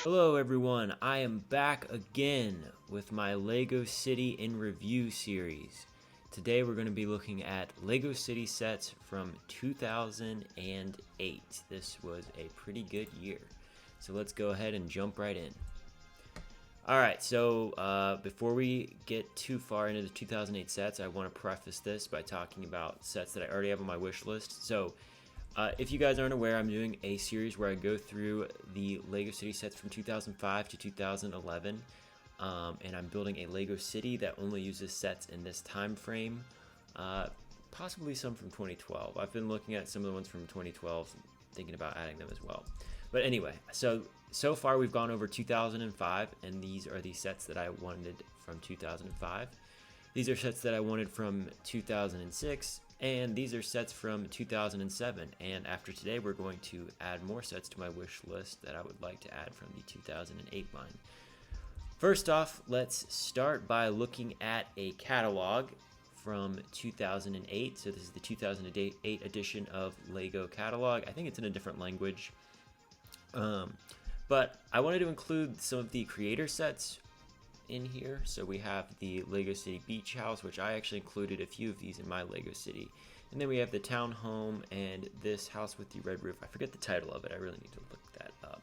Hello everyone, I am back again with my LEGO City in Review series. Today we're going to be looking at LEGO City sets from 2008. This was a pretty good year. So let's go ahead and jump right in. Alright, so before we get too far into the 2008 sets, I want to preface this by talking about sets that I already have on my wish list. So if you guys aren't aware, I'm doing a series where I go through the LEGO City sets from 2005 to 2011, and I'm building a LEGO City that only uses sets in this time frame, possibly some from 2012. I've been looking at some of the ones from 2012, thinking about adding them as well. But anyway, so far we've gone over 2005, and these are the sets that I wanted from 2005. These are sets that I wanted from 2006, and these are sets from 2007. And after today, we're going to add more sets to my wish list that I would like to add from the 2008 line. First off, let's start by looking at a catalog from 2008. So this is the 2008 edition of LEGO catalog. I think it's in a different language. But I wanted to include some of the creator sets in here. So we have the LEGO City Beach House, which I actually included a few of these in my LEGO City. And then we have the Town Home and this house with the red roof. I forget the title of it. I really need to look that up.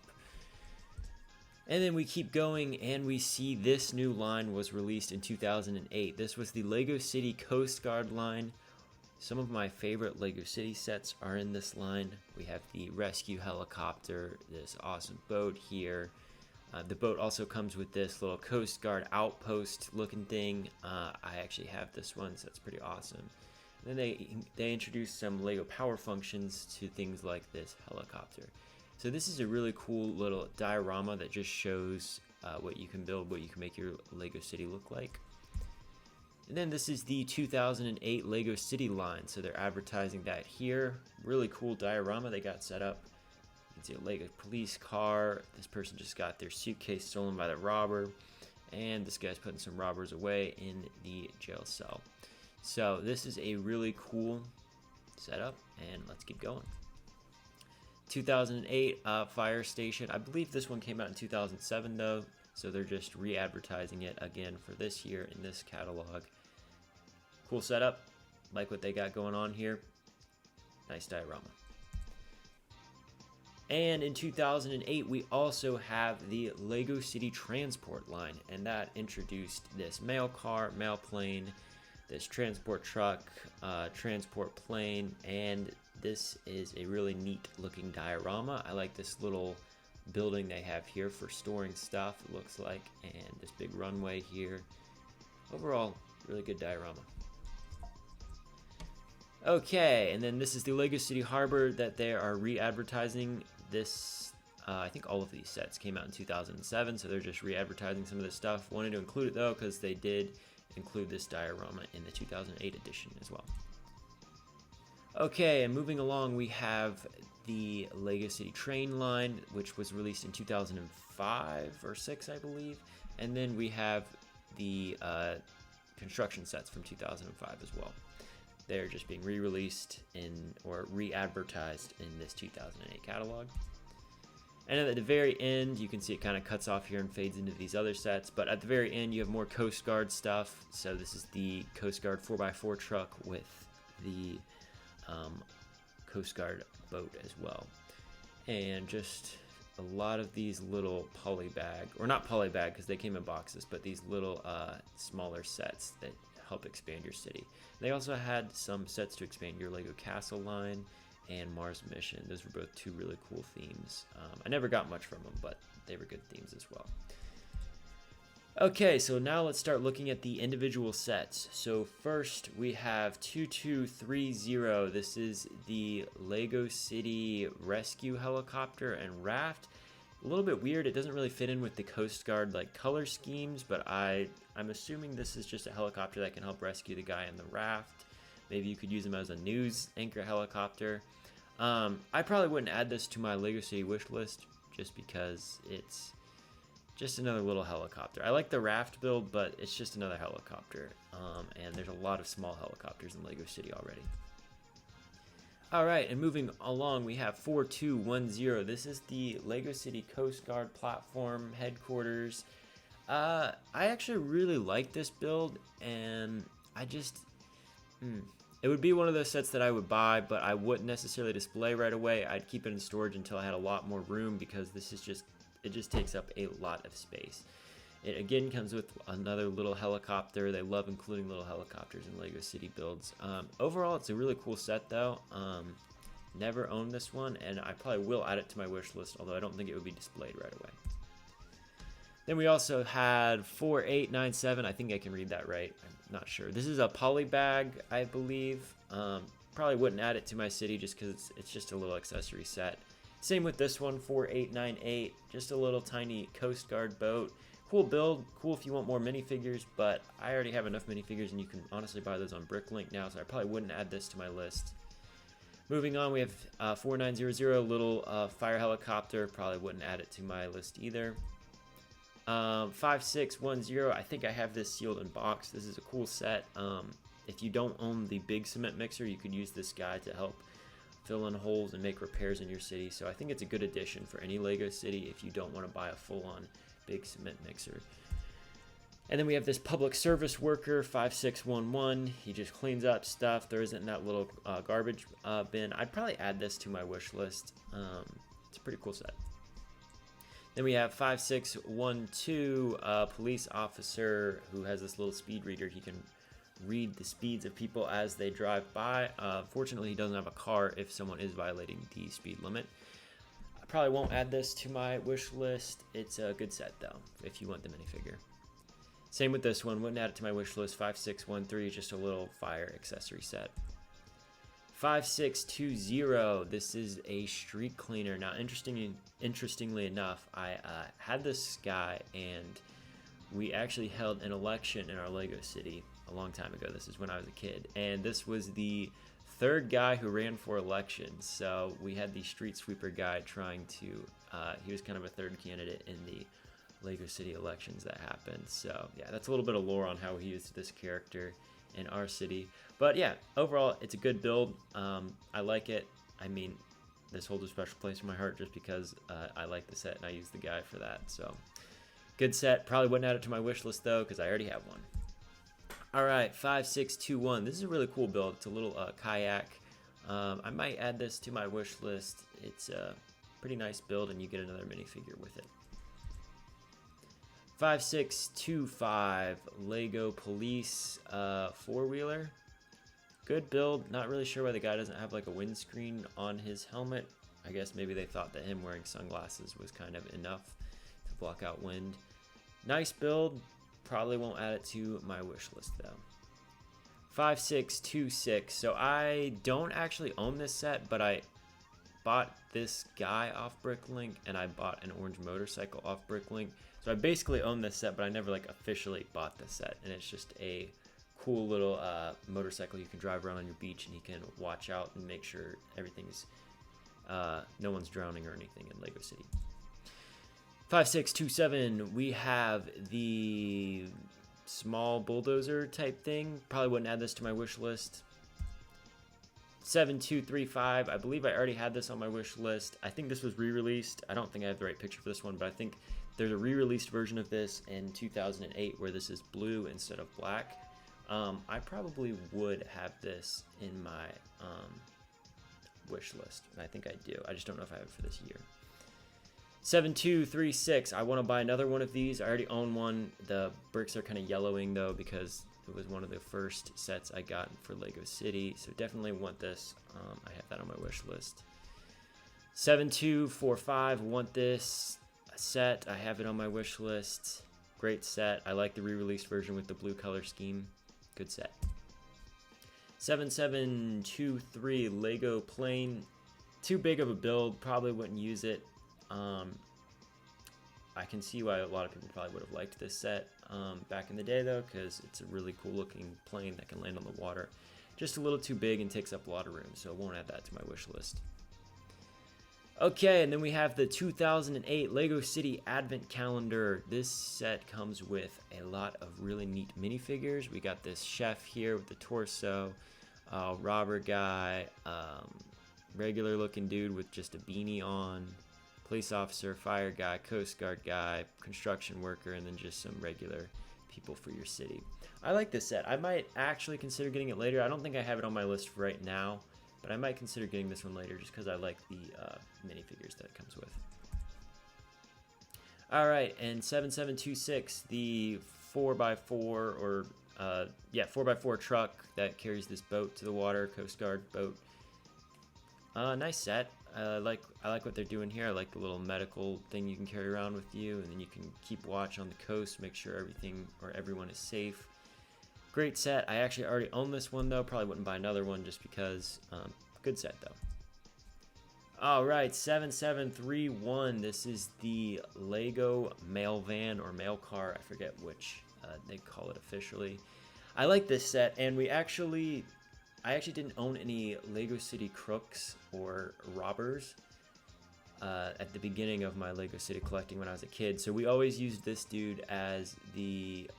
And then we keep going and we see this new line was released in 2008. This was the LEGO City Coast Guard line. Some of my favorite LEGO City sets are in this line. We have the rescue helicopter, this awesome boat here. The boat also comes with this little Coast Guard outpost looking thing. I actually have this one, so that's pretty awesome. And then they introduced some LEGO power functions to things like this helicopter. So this is a really cool little diorama that just shows what you can build, what you can make your LEGO City look like. And then this is the 2008 LEGO City line. So they're advertising that here. Really cool diorama they got set up. You can see a LEGO police car. This person just got their suitcase stolen by the robber. And this guy's putting some robbers away in the jail cell. So this is a really cool setup, and let's keep going. 2008 Fire Station. I believe this one came out in 2007 though, so they're just re-advertising it again for this year in this catalog. Cool setup, like what they got going on here. Nice diorama. And in 2008, we also have the LEGO City Transport line, and that introduced this mail car, mail plane, this transport truck, transport plane, and this is a really neat looking diorama. I like this little building they have here for storing stuff, it looks like, and this big runway here. Overall, really good diorama. Okay, and then this is the LEGO City Harbor that they are re-advertising. This, I think all of these sets came out in 2007, so they're just re-advertising some of this stuff. Wanted to include it though, because they did include this diorama in the 2008 edition as well. Okay, and moving along, we have the LEGO City Train line, which was released in 2005 or 6, I believe. And then we have the construction sets from 2005 as well. They're just being re-released or re-advertised in this 2008 catalog. And at the very end, you can see it kind of cuts off here and fades into these other sets. But at the very end, you have more Coast Guard stuff. So this is the Coast Guard 4x4 truck with the Coast Guard boat as well. And just a lot of these little polybag, or not polybag because they came in boxes, but these little smaller sets that help expand your city. They also had some sets to expand your LEGO Castle line and Mars Mission. Those were both two really cool themes. I never got much from them, but they were good themes as well. Okay, so now let's start looking at the individual sets. So first we have 2230. This is the LEGO City Rescue Helicopter and Raft. A little bit weird, it doesn't really fit in with the Coast Guard like color schemes, but I'm assuming this is just a helicopter that can help rescue the guy in the raft. Maybe you could use him as a news anchor helicopter. I probably wouldn't add this to my LEGO City wish list just because it's just another little helicopter. I like the raft build, but it's just another helicopter. And there's a lot of small helicopters in LEGO City already. All right, and moving along, we have 4210. This is the Lego City Coast Guard platform headquarters. I actually really like this build, and I just, it would be one of those sets that I would buy, but I wouldn't necessarily display right away. I'd keep it in storage until I had a lot more room, because this is just, it just takes up a lot of space. It again comes with another little helicopter. They love including little helicopters in Lego City builds. Overall, it's a really cool set though. Never owned this one, and I probably will add it to my wish list, although I don't think it would be displayed right away. Then we also had 4897. I think I can read that right. I'm not sure. This is a poly bag, I believe. Probably wouldn't add it to my city just because it's just a little accessory set. Same with this one, 4898. Just a little tiny Coast Guard boat. Cool build, cool if you want more minifigures, but I already have enough minifigures, and you can honestly buy those on Bricklink now, so I probably wouldn't add this to my list. Moving on, we have 4900, little fire helicopter. Probably wouldn't add it to my list either. 5610, I think I have this sealed in box. This is a cool set. If you don't own the big cement mixer, you could use this guy to help fill in holes and make repairs in your city, so I think it's a good addition for any Lego city if you don't want to buy a full-on big cement mixer. And then we have this public service worker, 5611. He just cleans up stuff. There isn't that little garbage bin. I'd probably add this to my wish list. It's a pretty cool set. Then we have 5612, police officer who has this little speed reader. He can read the speeds of people as they drive by. Fortunately, he doesn't have a car if someone is violating the speed limit. Probably won't add this to my wish list. It's a good set though, if you want the minifigure. Same with this one, wouldn't add it to my wish list. 5613, just a little fire accessory set. 5620, this is a street cleaner. Now, interestingly enough, I had this guy, and we actually held an election in our Lego city a long time ago. This is when I was a kid, and this was the third guy who ran for election. So we had the street sweeper guy trying to, he was kind of a third candidate in the Lego City elections that happened. So yeah, that's a little bit of lore on how we used this character in our city. But yeah, overall, it's a good build. I like it. I mean, this holds a special place in my heart just because I like the set and I use the guy for that. So good set. Probably wouldn't add it to my wish list though, because I already have one. All right, 5621. This is a really cool build. It's a little kayak. I might add this to my wish list. It's a pretty nice build, and you get another minifigure with it. 5625, Lego Police four-wheeler. Good build. Not really sure why the guy doesn't have like a windscreen on his helmet. I guess maybe they thought that him wearing sunglasses was kind of enough to block out wind. Nice build. Probably won't add it to my wish list though. 5626. So I don't actually own this set, but I bought this guy off Bricklink, and I bought an orange motorcycle off Bricklink. So I basically own this set, but I never like officially bought this set. And it's just a cool little motorcycle you can drive around on your beach, and you can watch out and make sure everything's no one's drowning or anything in Lego City. 5627, we have the small bulldozer type thing. Probably wouldn't add this to my wish list. 7235, I believe I already had this on my wish list. I think this was re-released. I don't think I have the right picture for this one, but I think there's a re-released version of this in 2008 where this is blue instead of black. I probably would have this in my wish list, and I think I do. I just don't know if I have it for this year. 7236, I want to buy another one of these. I already own one. The bricks are kind of yellowing though because it was one of the first sets I got for Lego City, so definitely want this. I have that on my wish list. 7245, want this set. I have it on my wish list. Great set. I like the re-released version with the blue color scheme. Good set. 7723, Lego plane. Too big of a build. Probably wouldn't use it. I can see why a lot of people probably would have liked this set back in the day though, because it's a really cool looking plane that can land on the water. Just a little too big and takes up a lot of room, so I won't add that to my wish list. Okay, and then we have the 2008 Lego City Advent Calendar. This set comes with a lot of really neat minifigures. We got this chef here with the torso, robber guy, regular looking dude with just a beanie on, police officer, fire guy, Coast Guard guy, construction worker, and then just some regular people for your city. I like this set. I might actually consider getting it later. I don't think I have it on my list right now, but I might consider getting this one later just because I like the minifigures that it comes with. Alright, and 7726, the 4x4 or 4x4 truck that carries this boat to the water, Coast Guard boat. Nice set. I like what they're doing here. I like the little medical thing you can carry around with you, and then you can keep watch on the coast, make sure everyone is safe. Great set. I actually already own this one though. Probably wouldn't buy another one just because. Good set though. All right, 7731. This is the Lego mail van or mail car. I forget which they call it officially. I like this set, and I actually didn't own any Lego City crooks or robbers at the beginning of my Lego City collecting when I was a kid. So we always used this dude as the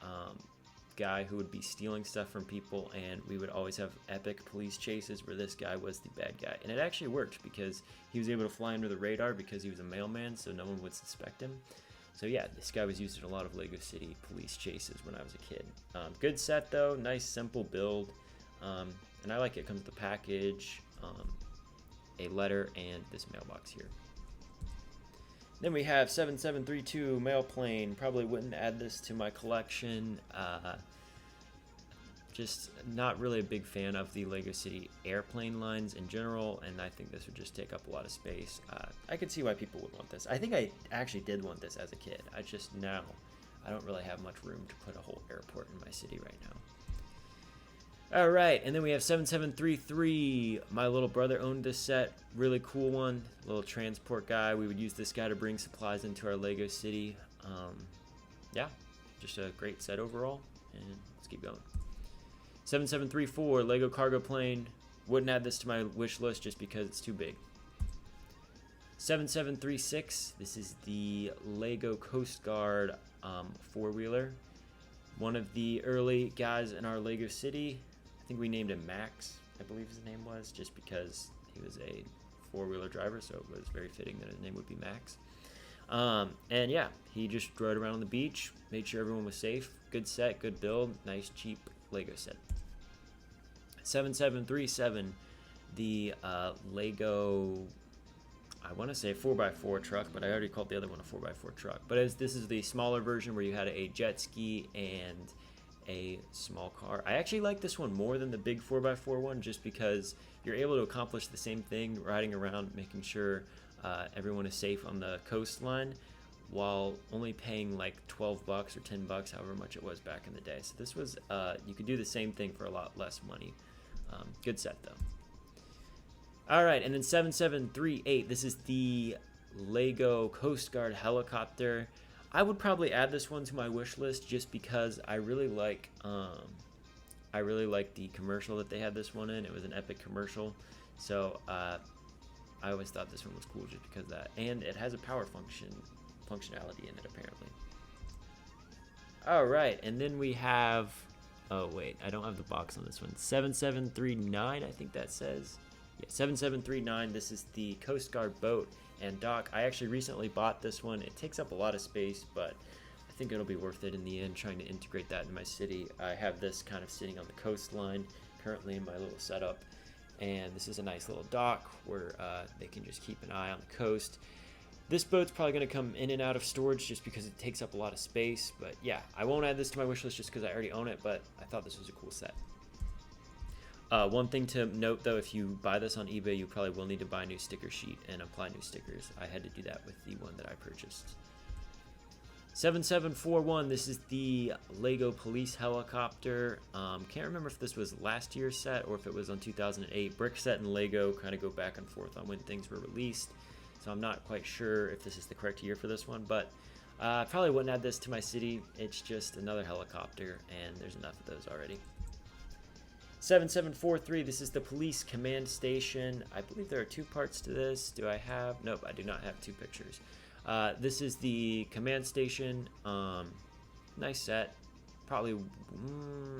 guy who would be stealing stuff from people, and we would always have epic police chases where this guy was the bad guy. And it actually worked because he was able to fly under the radar because he was a mailman, so no one would suspect him. So yeah, this guy was used in a lot of Lego City police chases when I was a kid. Good set though, nice simple build. And I like it. It comes with a package, a letter, and this mailbox here. Then we have 7732 mail plane. Probably wouldn't add this to my collection. Just not really a big fan of the Lego City airplane lines in general, and I think this would just take up a lot of space. I could see why people would want this. I think I actually did want this as a kid. I don't really have much room to put a whole airport in my city right now. All right, and then we have 7733. My little brother owned this set. Really cool one. Little transport guy. We would use this guy to bring supplies into our Lego City. Yeah, just a great set overall. And let's keep going. 7734, Lego cargo plane. Wouldn't add this to my wish list just because it's too big. 7736. This is the Lego Coast Guard four-wheeler. One of the early guys in our Lego City. I think we named him Max, I believe his name was, just because he was a four-wheeler driver, so it was very fitting that his name would be Max. And yeah, he just rode around on the beach, made sure everyone was safe. Good set, good build, nice cheap Lego set. 7737, the Lego, I want to say 4x4 truck, but I already called the other one a 4x4 truck. But this is the smaller version where you had a jet ski and a small car. I actually like this one more than the big 4x4 one just because you're able to accomplish the same thing riding around, making sure everyone is safe on the coastline while only paying like 12 bucks or 10 bucks, however much it was back in the day. So this was, you could do the same thing for a lot less money. Good set though. All right, and then 7738, this is the Lego Coast Guard helicopter. I would probably add this one to my wish list just because I really like the commercial that they had this one in. It was an epic commercial, so I always thought this one was cool just because of that, and it has a power functionality in it apparently. All right, and then we have, oh wait, I don't have the box on this one. 7739, I think that says. Yeah, 7739. This is the Coast Guard boat and dock. I actually recently bought this one. It takes up a lot of space, but I think it'll be worth it in the end, trying to integrate that in my city. I have this kind of sitting on the coastline currently in my little setup, and this is a nice little dock where they can just keep an eye on the coast. This boat's probably going to come in and out of storage just because it takes up a lot of space, but yeah, I won't add this to my wish list just because I already own it, but I thought this was a cool set. One thing to note though, if you buy this on eBay, you probably will need to buy a new sticker sheet and apply new stickers. I had to do that with the one that I purchased. 7741, this is the Lego police helicopter. Can't remember if this was last year's set or if it was on 2008. Brick Set and Lego kind of go back and forth on when things were released, so I'm not quite sure if this is the correct year for this one, but I probably wouldn't add this to my city. It's just another helicopter, and there's enough of those already. 7743, this is the police command station. I believe there are two parts to this. Do I have? Nope, I do not have two pictures. This is the command station. Nice set. Probably,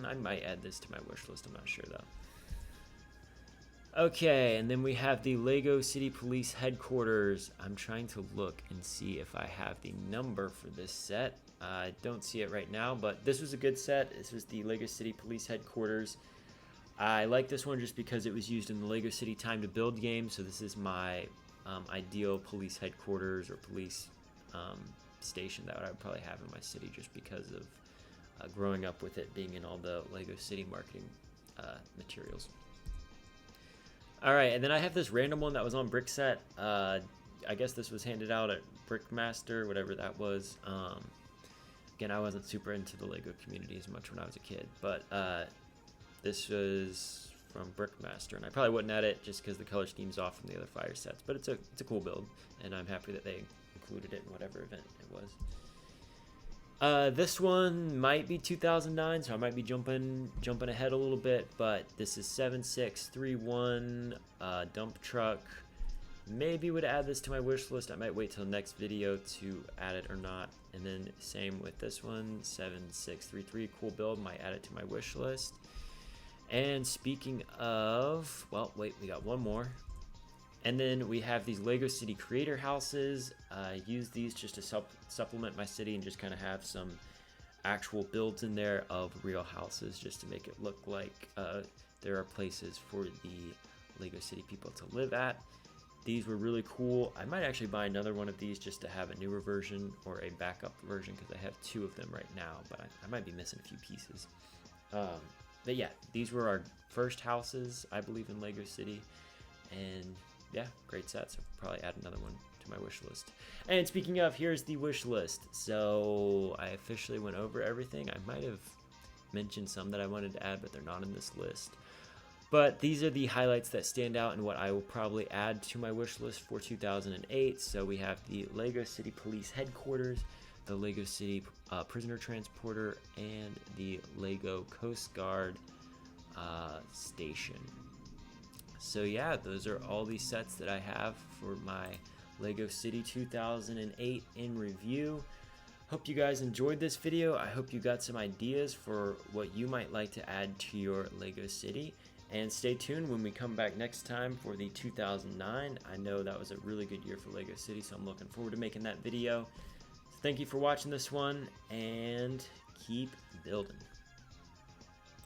I might add this to my wish list. I'm not sure though. Okay, and then we have the Lego City Police Headquarters. I'm trying to look and see if I have the number for this set. I don't see it right now, but this was a good set. This was the Lego City Police Headquarters. I like this one just because it was used in the Lego City Time to Build game, so this is my ideal police headquarters or police station that I would probably have in my city, just because of growing up with it being in all the Lego City marketing materials. Alright, and then I have this random one that was on Brickset. I guess this was handed out at Brickmaster, whatever that was. Again, I wasn't super into the Lego community as much when I was a kid, but this was from Brickmaster, and I probably wouldn't add it just because the color scheme's off from the other fire sets, but it's a cool build, and I'm happy that they included it in whatever event it was. This one might be 2009, so I might be jumping ahead a little bit, but this is 7631 dump truck. Maybe would add this to my wish list. I might wait till the next video to add it or not. And then same with this one, 7633, cool build, might add it to my wish list. And speaking of, well, wait, we got one more. And then we have these Lego City Creator Houses. I use these just to supplement my city and just kind of have some actual builds in there of real houses, just to make it look like there are places for the Lego City people to live at. These were really cool. I might actually buy another one of these just to have a newer version or a backup version, because I have two of them right now, but I might be missing a few pieces. But yeah, these were our first houses, I believe, in Lego City. And yeah, great sets. I'll probably add another one to my wish list. And speaking of, here's the wish list. So I officially went over everything. I might have mentioned some that I wanted to add, but they're not in this list. But these are the highlights that stand out and what I will probably add to my wish list for 2008. So we have the Lego City Police Headquarters, the Lego City Prisoner Transporter, and the Lego Coast Guard Station. So yeah, those are all the sets that I have for my Lego City 2008 in review. Hope you guys enjoyed this video. I hope you got some ideas for what you might like to add to your Lego City. And stay tuned when we come back next time for the 2009. I know that was a really good year for Lego City, so I'm looking forward to making that video. So thank you for watching this one, and keep building.